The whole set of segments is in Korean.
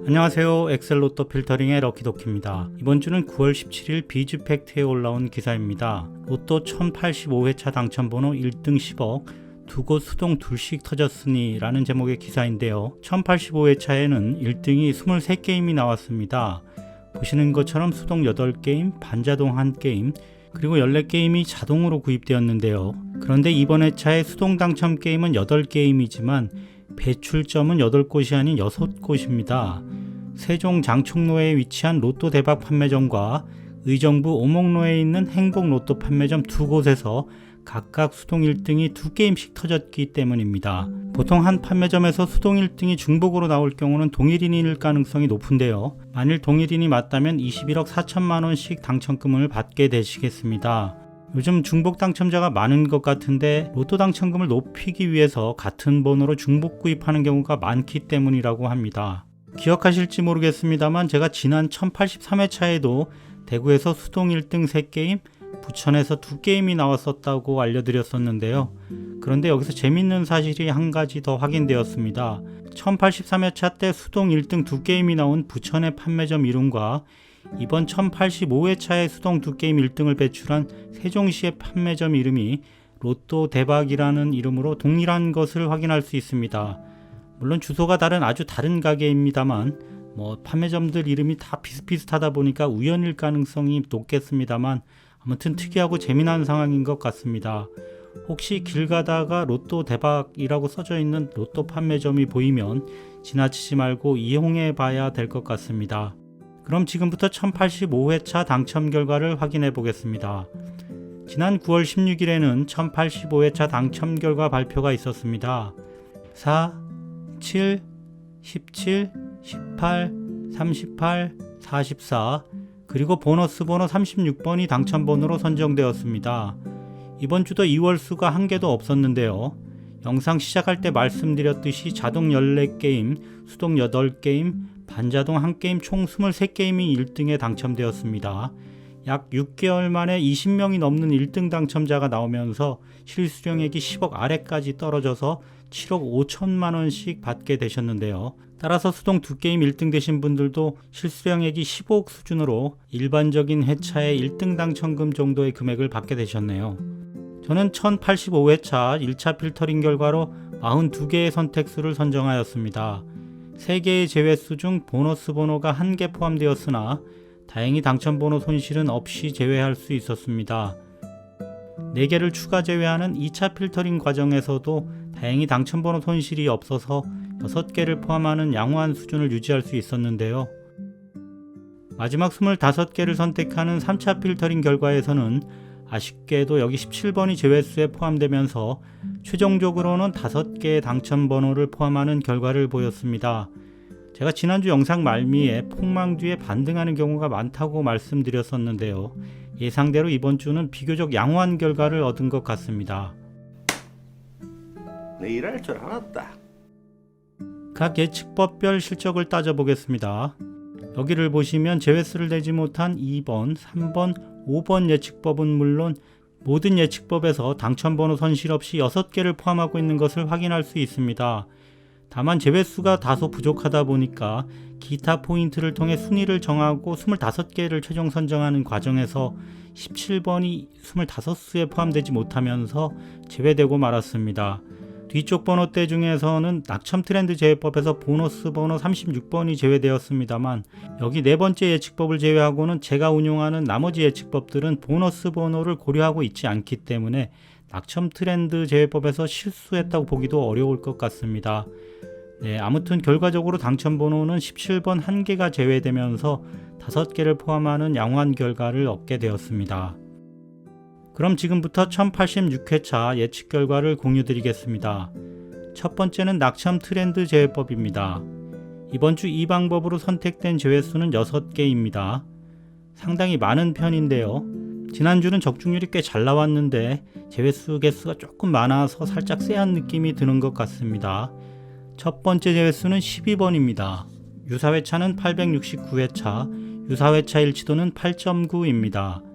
안녕하세요. 엑셀 로또 필터링의 럭키도키입니다. 이번 주는 9월 17일 비즈팩트에 올라온 기사입니다. 로또 1085회차 당첨번호 1등 10억, 두 곳 수동 둘씩 터졌으니 라는 제목의 기사인데요. 1085회차에는 1등이 23게임이 나왔습니다. 보시는 것처럼 수동 8게임, 반자동 1게임, 그리고 14게임이 자동으로 구입되었는데요. 그런데 이번 회차의 수동 당첨 게임은 8게임이지만 배출점은 8곳이 아닌 6곳입니다. 세종 장촉로에 위치한 로또 대박 판매점과 의정부 오목로에 있는 행복 로또 판매점 두 곳에서 각각 수동 1등이 2게임씩 터졌기 때문입니다. 보통 한 판매점에서 수동 1등이 중복으로 나올 경우는 동일인일 가능성이 높은데요. 만일 동일인이 맞다면 21억 4천만 원씩 당첨금을 받게 되시겠습니다. 요즘 중복 당첨자가 많은 것 같은데 로또 당첨금을 높이기 위해서 같은 번호로 중복 구입하는 경우가 많기 때문이라고 합니다. 기억하실지 모르겠습니다만 제가 지난 1083회차에도 대구에서 수동 1등 3게임, 부천에서 2게임이 나왔었다고 알려드렸었는데요. 그런데 여기서 재밌는 사실이 한 가지 더 확인되었습니다. 1083회차 때 수동 1등 2게임이 나온 부천의 판매점 이름과 이번 1085회차에 수동 2게임 1등을 배출한 세종시의 판매점 이름이 로또 대박이라는 이름으로 동일한 것을 확인할 수 있습니다. 물론 주소가 다른 아주 다른 가게입니다만 판매점들 이름이 다 비슷비슷하다 보니까 우연일 가능성이 높겠습니다만 아무튼 특이하고 재미난 상황인 것 같습니다. 혹시 길 가다가 로또 대박이라고 써져 있는 로또 판매점이 보이면 지나치지 말고 이용해 봐야 될 것 같습니다. 그럼 지금부터 1085회차 당첨 결과를 확인해 보겠습니다. 지난 9월 16일에는 1085회차 당첨 결과 발표가 있었습니다. 4, 7, 17, 18, 38, 44, 그리고 보너스 번호 36번이 당첨번호로 선정되었습니다. 이번 주도 2월 수가 한 개도 없었는데요. 영상 시작할 때 말씀드렸듯이 자동 14게임, 수동 8게임, 반자동 1게임 총 23게임이 1등에 당첨되었습니다. 약 6개월 만에 20명이 넘는 1등 당첨자가 나오면서 실수령액이 10억 아래까지 떨어져서 7억 5천만 원씩 받게 되셨는데요. 따라서 수동 2게임 1등 되신 분들도 실수령액이 15억 수준으로 일반적인 회차의 1등 당첨금 정도의 금액을 받게 되셨네요. 저는 1085회차 1차 필터링 결과로 42개의 선택수를 선정하였습니다. 3개의 제외수 중 보너스 번호가 1개 포함되었으나 다행히 당첨번호 손실은 없이 제외할 수 있었습니다. 4개를 추가 제외하는 2차 필터링 과정에서도 다행히 당첨번호 손실이 없어서 6개를 포함하는 양호한 수준을 유지할 수 있었는데요. 마지막 25개를 선택하는 3차 필터링 결과에서는 아쉽게도 여기 17번이 제외수에 포함되면서 최종적으로는 5개의 당첨번호를 포함하는 결과를 보였습니다. 제가 지난주 영상 말미에 폭망 뒤에 반등하는 경우가 많다고 말씀드렸었는데요. 예상대로 이번 주는 비교적 양호한 결과를 얻은 것 같습니다. 내 일할 줄 알았다. 각 예측법별 실적을 따져보겠습니다. 여기를 보시면 제외수를 내지 못한 2번, 3번, 5번 예측법은 물론 모든 예측법에서 당첨번호 손실 없이 6개를 포함하고 있는 것을 확인할 수 있습니다. 다만 제외수가 다소 부족하다 보니까 기타 포인트를 통해 순위를 정하고 25개를 최종 선정하는 과정에서 17번이 25수에 포함되지 못하면서 제외되고 말았습니다. 뒤쪽 번호대 중에서는 낙첨 트렌드 제외법에서 보너스 번호 36번이 제외되었습니다만 여기 네 번째 예측법을 제외하고는 제가 운용하는 나머지 예측법들은 보너스 번호를 고려하고 있지 않기 때문에 낙첨 트렌드 제외법에서 실수했다고 보기도 어려울 것 같습니다. 아무튼 결과적으로 당첨 번호는 17번 1개가 제외되면서 5개를 포함하는 양호한 결과를 얻게 되었습니다. 그럼 지금부터 1086회차 예측 결과를 공유드리겠습니다. 첫 번째는 낙첨 트렌드 제외법입니다. 이번 주 이 방법으로 선택된 제외수는 6개입니다. 상당히 많은 편인데요. 지난주는 적중률이 꽤 잘 나왔는데 제외수 개수가 조금 많아서 살짝 쎄한 느낌이 드는 것 같습니다. 첫 번째 제외수는 12번입니다. 유사회차는 869회차, 유사회차 일치도는 8.9입니다.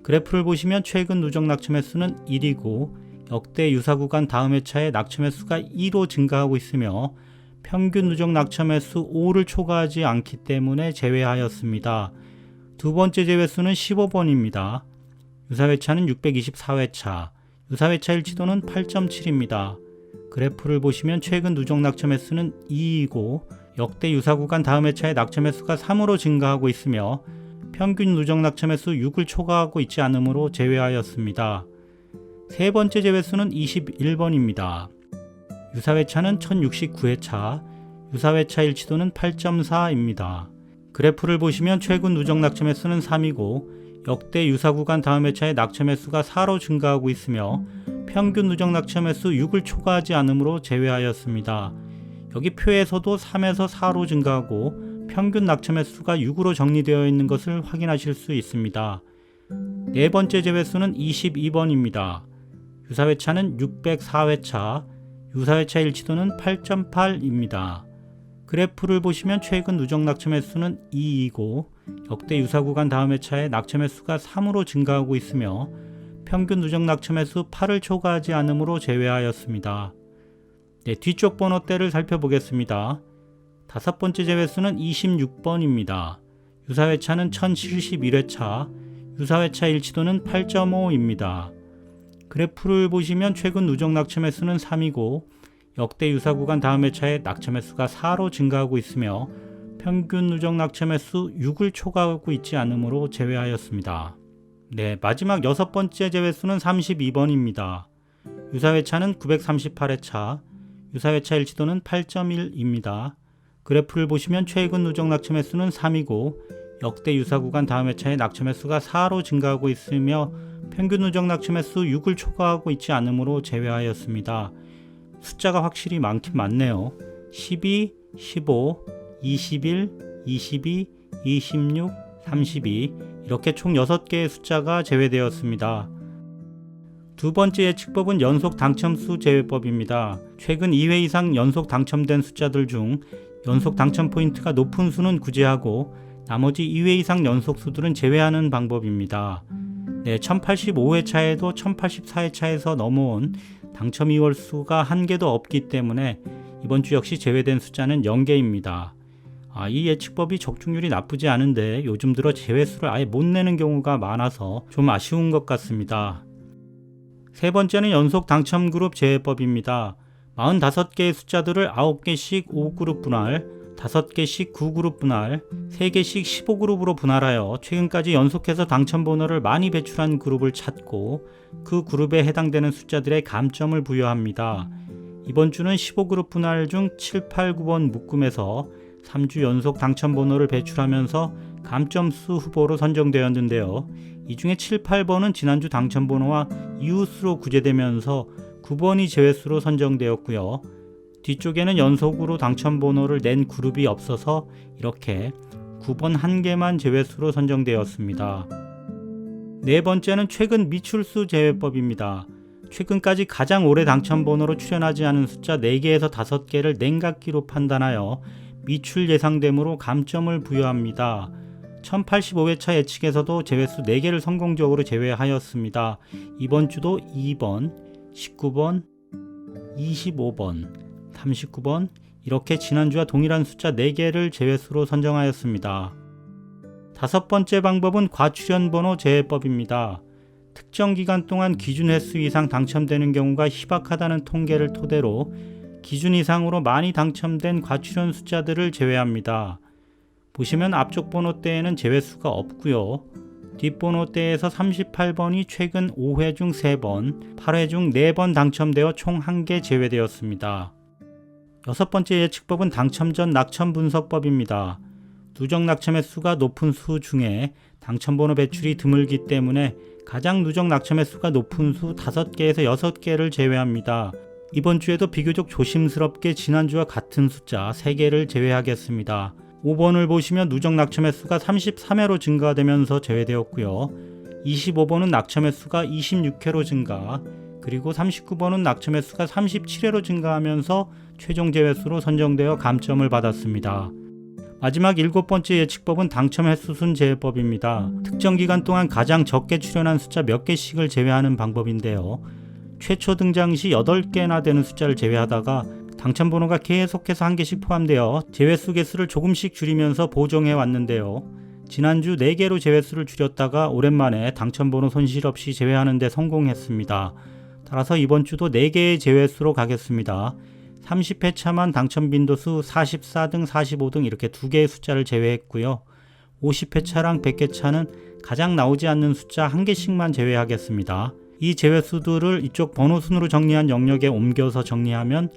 그래프를 보시면 최근 누적 낙첨 횟수는 1이고 역대 유사 구간 다음 회차에 낙첨 횟수가 2로 증가하고 있으며 평균 누적 낙첨 횟수 5를 초과하지 않기 때문에 제외하였습니다. 두 번째 제외수는 15번입니다. 유사회차는 624회차, 유사회차 일치도는 8.7입니다. 그래프를 보시면 최근 누적 낙첨 횟수는 2이고 역대 유사 구간 다음 회차의 낙첨 횟수가 3으로 증가하고 있으며 평균 누적 낙첨 횟수 6을 초과하고 있지 않으므로 제외하였습니다. 세 번째 제외수는 21번입니다. 유사회차는 1069회차, 유사회차 일치도는 8.4입니다. 그래프를 보시면 최근 누적 낙첨 횟수는 3이고 역대 유사 구간 다음 회차의 낙첨 횟수가 4로 증가하고 있으며 평균 누적 낙첨 횟수 6을 초과하지 않으므로 제외하였습니다. 여기 표에서도 3에서 4로 증가하고 평균 낙첨 횟수가 6으로 정리되어 있는 것을 확인하실 수 있습니다. 네 번째 제외수는 22번입니다. 유사회차는 604회차, 유사회차 일치도는 8.8입니다. 그래프를 보시면 최근 누적 낙첨 횟수는 2이고 역대 유사 구간 다음 회차의 낙첨 횟수가 3으로 증가하고 있으며 평균 누적 낙첨 횟수 8을 초과하지 않으므로 제외하였습니다. 네, 뒤쪽 번호대를 살펴보겠습니다. 다섯 번째 제외수는 26번입니다. 유사회차는 1071회차, 유사회차 일치도는 8.5입니다. 그래프를 보시면 최근 누적 낙첨 횟수는 3이고 역대 유사 구간 다음 회차의 낙첨 횟수가 4로 증가하고 있으며 평균 누적 낙첨 횟수 6을 초과하고 있지 않으므로 제외하였습니다. 네, 마지막 여섯 번째 제외수는 32번입니다. 유사회차는 938회차, 유사회차 일치도는 8.1입니다. 그래프를 보시면 최근 누적 낙첨 횟수는 3이고 역대 유사 구간 다음 회차의 낙첨 횟수가 4로 증가하고 있으며 평균 누적 낙첨 횟수 6을 초과하고 있지 않으므로 제외하였습니다. 숫자가 확실히 많긴 많네요. 12, 15, 21, 22, 26, 32 이렇게 총 6개의 숫자가 제외되었습니다. 두 번째 예측법은 연속 당첨수 제외법입니다. 최근 2회 이상 연속 당첨된 숫자들 중 연속 당첨 포인트가 높은 수는 구제하고 나머지 2회 이상 연속 수들은 제외하는 방법입니다. 네, 1085회차에도 1084회차에서 넘어온 당첨 2월 수가 한 개도 없기 때문에 이번 주 역시 제외된 숫자는 0개입니다. 이 예측법이 적중률이 나쁘지 않은데 요즘 들어 제외수를 아예 못 내는 경우가 많아서 좀 아쉬운 것 같습니다. 세 번째는 연속 당첨 그룹 제외법입니다. 45개의 숫자들을 9개씩 5그룹 분할, 5개씩 9그룹 분할, 3개씩 15그룹으로 분할하여 최근까지 연속해서 당첨 번호를 많이 배출한 그룹을 찾고 그 그룹에 해당되는 숫자들의 감점을 부여합니다. 이번 주는 15그룹 분할 중 7, 8, 9번 묶음에서 3주 연속 당첨 번호를 배출하면서 감점수 후보로 선정되었는데요. 이 중에 7, 8번은 지난주 당첨 번호와 이웃수로 구제되면서 9번이 제외수로 선정되었고요. 뒤쪽에는 연속으로 당첨 번호를 낸 그룹이 없어서 이렇게 9번 한 개만 제외수로 선정되었습니다. 네 번째는 최근 미출수 제외법입니다. 최근까지 가장 오래 당첨 번호로 출현하지 않은 숫자 4개에서 5개를 냉각기로 판단하여 미출 예상됨으로 감점을 부여합니다. 1085회차 예측에서도 제외수 4개를 성공적으로 제외하였습니다. 이번 주도 2번, 19번, 25번, 39번 이렇게 지난주와 동일한 숫자 4개를 제외수로 선정하였습니다. 다섯 번째 방법은 과출현 번호 제외법입니다. 특정 기간 동안 기준 횟수 이상 당첨되는 경우가 희박하다는 통계를 토대로 기준 이상으로 많이 당첨된 과출현 숫자들을 제외합니다. 보시면 앞쪽 번호대에는 제외수가 없고요. 뒷번호대에서 38번이 최근 5회 중 3번, 8회 중 4번 당첨되어 총 1개 제외되었습니다. 여섯 번째 예측법은 당첨 전 낙첨 분석법입니다. 누적 낙첨 횟수가 높은 수 중에 당첨번호 배출이 드물기 때문에 가장 누적 낙첨 횟수가 높은 수 5개에서 6개를 제외합니다. 이번 주에도 비교적 조심스럽게 지난주와 같은 숫자 3개를 제외하겠습니다. 5번을 보시면 누적 낙첨 횟수가 33회로 증가되면서 제외되었고요. 25번은 낙첨 횟수가 26회로 증가, 그리고 39번은 낙첨 횟수가 37회로 증가하면서 최종 제외수로 선정되어 감점을 받았습니다. 마지막 7번째 예측법은 당첨 횟수순 제외법입니다. 특정 기간 동안 가장 적게 출현한 숫자 몇 개씩을 제외하는 방법인데요. 최초 등장 시 8개나 되는 숫자를 제외하다가 당첨번호가 계속해서 한 개씩 포함되어 제외수 개수를 조금씩 줄이면서 보정해 왔는데요. 지난주 4개로 제외수를 줄였다가 오랜만에 당첨번호 손실 없이 제외하는 데 성공했습니다. 따라서 이번 주도 4개의 제외수로 가겠습니다. 30회차만 당첨 빈도수 44등, 45등 이렇게 2개의 숫자를 제외했고요. 50회차랑 100회차는 가장 나오지 않는 숫자 1개씩만 제외하겠습니다. 이 제외수들을 이쪽 번호순으로 정리한 영역에 옮겨서 정리하면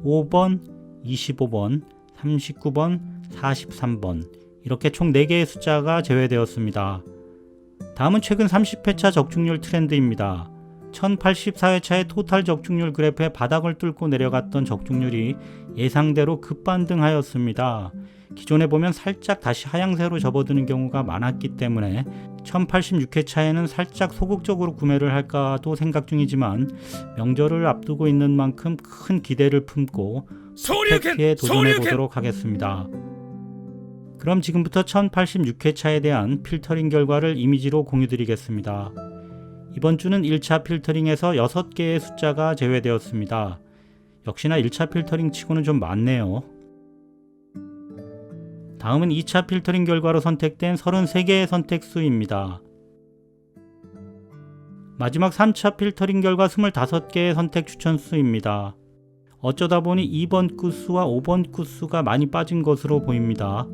5번, 25번, 39번, 43번 이렇게 총 4개의 숫자가 제외되었습니다. 다음은 최근 30회차 적중률 트렌드입니다. 1084회차의 토탈 적중률 그래프의 바닥을 뚫고 내려갔던 적중률이 예상대로 급반등하였습니다. 기존에 보면 살짝 다시 하향세로 접어드는 경우가 많았기 때문에 1086회차에는 살짝 소극적으로 구매를 할까도 생각 중이지만 명절을 앞두고 있는 만큼 큰 기대를 품고 스펙트에 도전해보도록 하겠습니다. 그럼 지금부터 1086회차에 대한 필터링 결과를 이미지로 공유드리겠습니다. 이번 주는 1차 필터링에서 6개의 숫자가 제외되었습니다. 역시나 1차 필터링 치고는 좀 많네요. 다음은 2차 필터링 결과로 선택된 33개의 선택수입니다. 마지막 3차 필터링 결과 25개의 선택 추천수입니다. 어쩌다 보니 2번 구수와 5번 구수가 많이 빠진 것으로 보입니다.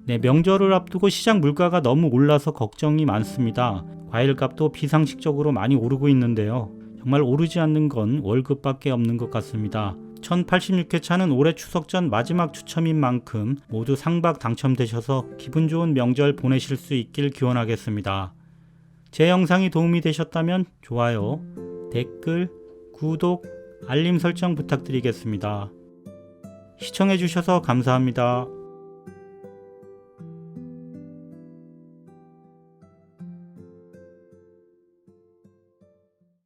네, 명절을 앞두고 시장 물가가 너무 올라서 걱정이 많습니다. 과일값도 비상식적으로 많이 오르고 있는데요. 정말 오르지 않는 건 월급밖에 없는 것 같습니다. 1086회차는 올해 추석 전 마지막 추첨인 만큼 모두 상박 당첨되셔서 기분 좋은 명절 보내실 수 있길 기원하겠습니다. 제 영상이 도움이 되셨다면 좋아요, 댓글, 구독, 알림 설정 부탁드리겠습니다. 시청해주셔서 감사합니다.